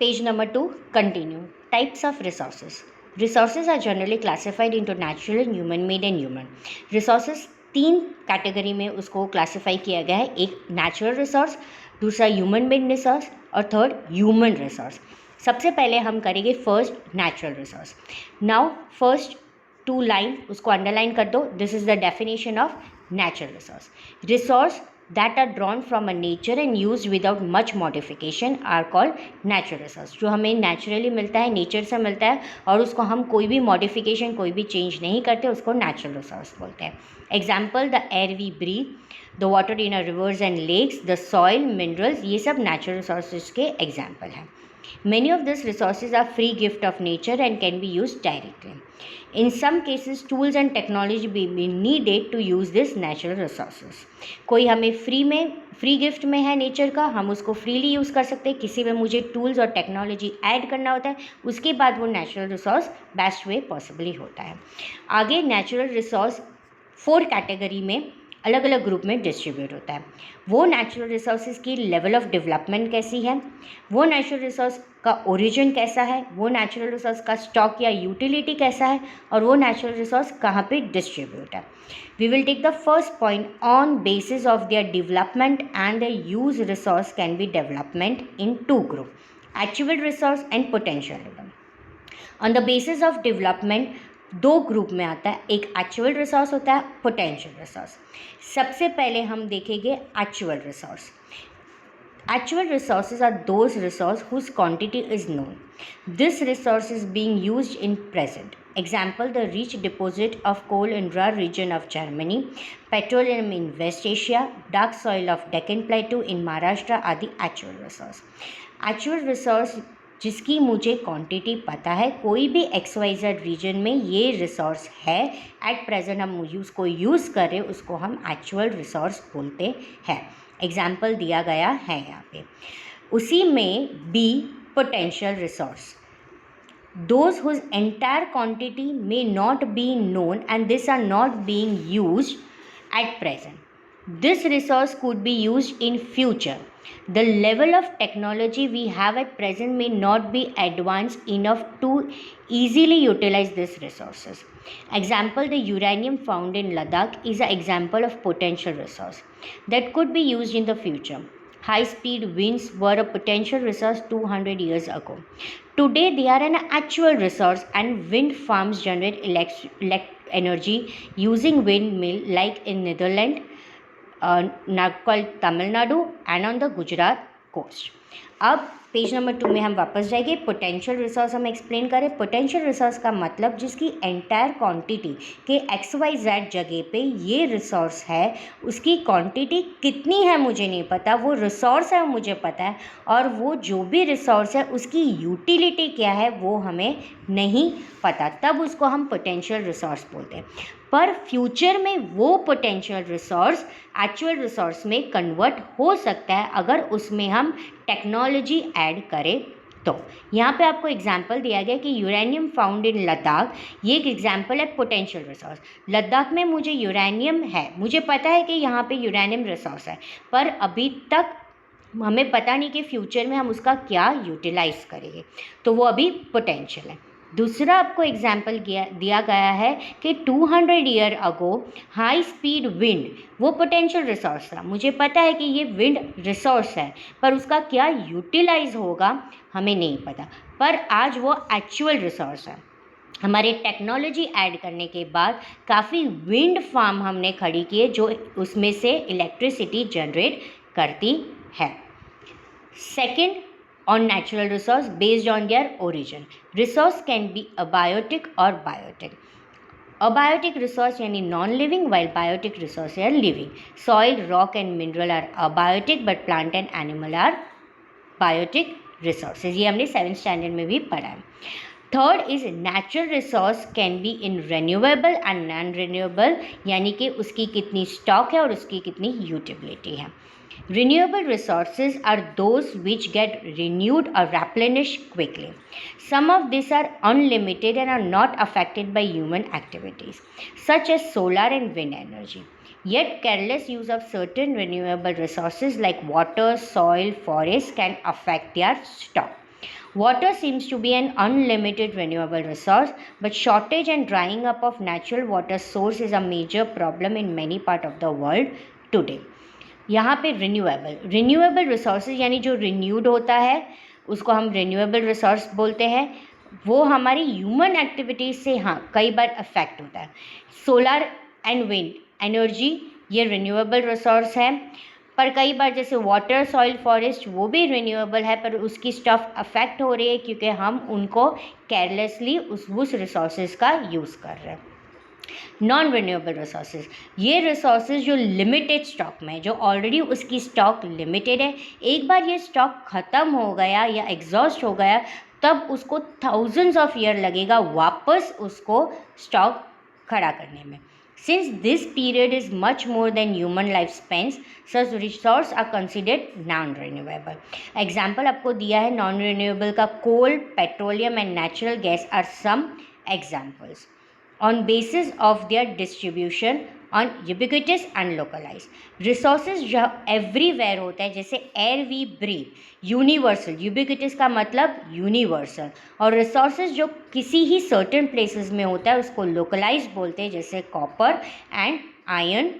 Page number 2, continue. Types of resources. Resources are generally classified into natural, human made and human. Resources 3 category में उसको classify किया गया है. एक natural resource, दूसरा ह्यूमन मेड रिसोर्स और थर्ड ह्यूमन रिसोर्स. सबसे पहले हम करेंगे first natural resource. Now first 2 line उसको अंडरलाइन कर दो. This is the definition of natural resource. Resource that are drawn from a nature and used without much modification are called natural resource. जो हमें naturally मिलता है, nature से मिलता है और उसको हम कोई भी मॉडिफिकेशन, कोई भी चेंज नहीं करते, उसको नेचुरल रिसोर्स बोलते हैं. Example, the air we breathe, the water in a rivers and lakes, the soil, minerals, ये सब नेचुरल रिसोर्सेज के एग्जाम्पल हैं. Many of these resources are free gift of nature and can be used directly. In some cases, tools and technology be needed to use these natural resources. कोई हमें free gift में है nature का, हम उसको freely use कर सकते हैं. किसी में मुझे टूल्स और टेक्नोलॉजी ऐड करना होता है, उसके बाद वो natural resource best way possibly होता है. आगे नेचुरल रिसोर्स 4 कैटेगरी में अलग अलग ग्रुप में डिस्ट्रीब्यूट होता है. वो नेचुरल रिसोर्सेज की लेवल ऑफ डेवलपमेंट कैसी है, वो नेचुरल रिसोर्स का ओरिजिन कैसा है, वो नेचुरल रिसोर्स का स्टॉक या यूटिलिटी कैसा है और वो नेचुरल रिसोर्स कहाँ पे डिस्ट्रीब्यूट है. We will take the first point. On basis of their development and their use, resource can be development in 2 group, actual resource and potential resource. On the basis of development 2 group में आता है. एक actual resource होता है, potential resource. सबसे पहले हम देखेंगे actual resource. Actual resources are those resources whose quantity is known. This resource is being used in present. Example, the rich deposit of coal in rural region of Germany, petroleum in West Asia, dark soil of Deccan Plateau in Maharashtra are the actual resource. Actual resource जिसकी मुझे quantity पता है, कोई भी XYZ reason में ये resource है, at present हम उसको यूज़ कर रहे, उसको हम एक्चुअल रिसोर्स बोलते हैं. एग्जाम्पल दिया गया है यहाँ पे. उसी में बी potential resource, those whose entire quantity may not be known and these are not being used at present. This resource could be used in future. The level of technology we have at present may not be advanced enough to easily utilize these resources. Example, the uranium found in Ladakh is an example of potential resource that could be used in the future. High-speed winds were a potential resource 200 years ago. Today, they are an actual resource and wind farms generate energy using windmill like in Netherlands, called Tamil Nadu and on the Gujarat coast. अब page number 2 में हम वापस जाएंगे. Potential resource हम explain करें. Potential resource का मतलब जिसकी एंटायर क्वांटिटी के XYZ जगह पे ये रिसोर्स है, उसकी क्वांटिटी कितनी है मुझे नहीं पता, वो रिसोर्स है मुझे पता है, और वो जो भी रिसोर्स है उसकी यूटिलिटी क्या है वो हमें नहीं पता, तब उसको हम पोटेंशियल रिसोर्स बोलते हैं. पर फ्यूचर में वो पोटेंशियल रिसोर्स एक्चुअल रिसोर्स में कन्वर्ट हो सकता है अगर उसमें हम टेक्नोलॉजी ऐड करें तो. यहाँ पे आपको एग्जांपल दिया गया कि यूरेनियम फाउंड इन लद्दाख, ये एक एग्जांपल है पोटेंशियल रिसोर्स. लद्दाख में मुझे यूरेनियम है, मुझे पता है कि यहाँ पे यूरेनियम रिसोर्स है, पर अभी तक हमें पता नहीं कि फ्यूचर में हम उसका क्या यूटिलाइज करेंगे, तो वो अभी पोटेंशियल है. दूसरा आपको एग्जाम्पल दिया गया है कि 200 year ago high speed wind, वो पोटेंशियल रिसोर्स था. मुझे पता है कि ये विंड रिसोर्स है, पर उसका क्या यूटिलाइज होगा हमें नहीं पता, पर आज वो एक्चुअल रिसोर्स है. हमारे टेक्नोलॉजी ऐड करने के बाद काफ़ी विंड फार्म हमने खड़ी किए जो उसमें से इलेक्ट्रिसिटी जनरेट करती है. Second, on natural resource based on their origin. Resource can be abiotic or biotic. Abiotic resource यानी non-living, while biotic resource are living. Soil, rock and mineral are abiotic, but plant and animal are biotic resources. ये हमने 7th standard में भी पढ़ा है. Third is natural resource can be in renewable and non renewable, यानी कि उसकी कितनी स्टॉक है और उसकी कितनी यूटिलिटी है. Renewable resources are those which get renewed or replenished quickly. Some of these are unlimited and are not affected by human activities, such as solar and wind energy. Yet careless use of certain renewable resources like water, soil, forest can affect their stock. Water seems to be an unlimited renewable resource, but shortage and drying up of natural water source is a major problem in many part of the world today. यहाँ पे renewable resources यानी जो renewed होता है उसको हम renewable resource बोलते हैं, वो हमारी ह्यूमन एक्टिविटीज़ से हाँ कई बार अफेक्ट होता है। सोलर एंड विंड एनर्जी ये रिन्यूएबल रिसोर्स है, पर कई बार जैसे वाटर, सॉइल, फॉरेस्ट वो भी रिन्यूएबल है, पर उसकी स्टफ अफेक्ट हो रही है क्योंकि हम उनको केयरलेसली उस रिसोर्सेज का यूज़ कर रहे हैं। नॉन रिन्यूएबल रिसोर्सेज, ये रिसोर्सेज जो लिमिटेड स्टॉक में, जो ऑलरेडी उसकी स्टॉक लिमिटेड है, एक बार ये स्टॉक ख़त्म हो गया या एग्जॉस्ट हो गया तब उसको थाउजेंड्स ऑफ ईयर लगेगा वापस उसको स्टॉक खड़ा करने में। Since this period is much more than human lifespans, such resources are considered non-renewable. Example आपको दिया है non-renewable का coal, petroleum and natural gas are some examples. On basis of their distribution on ubiquitous and localized. Resources जो everywhere होता है, जैसे air we breathe, universal, ubiquitous का मतलब यूनिवर्सल, और रिसोर्सेज जो किसी ही सर्टेन प्लेसेस में होता है उसको लोकलाइज बोलते हैं, जैसे कॉपर एंड आयरन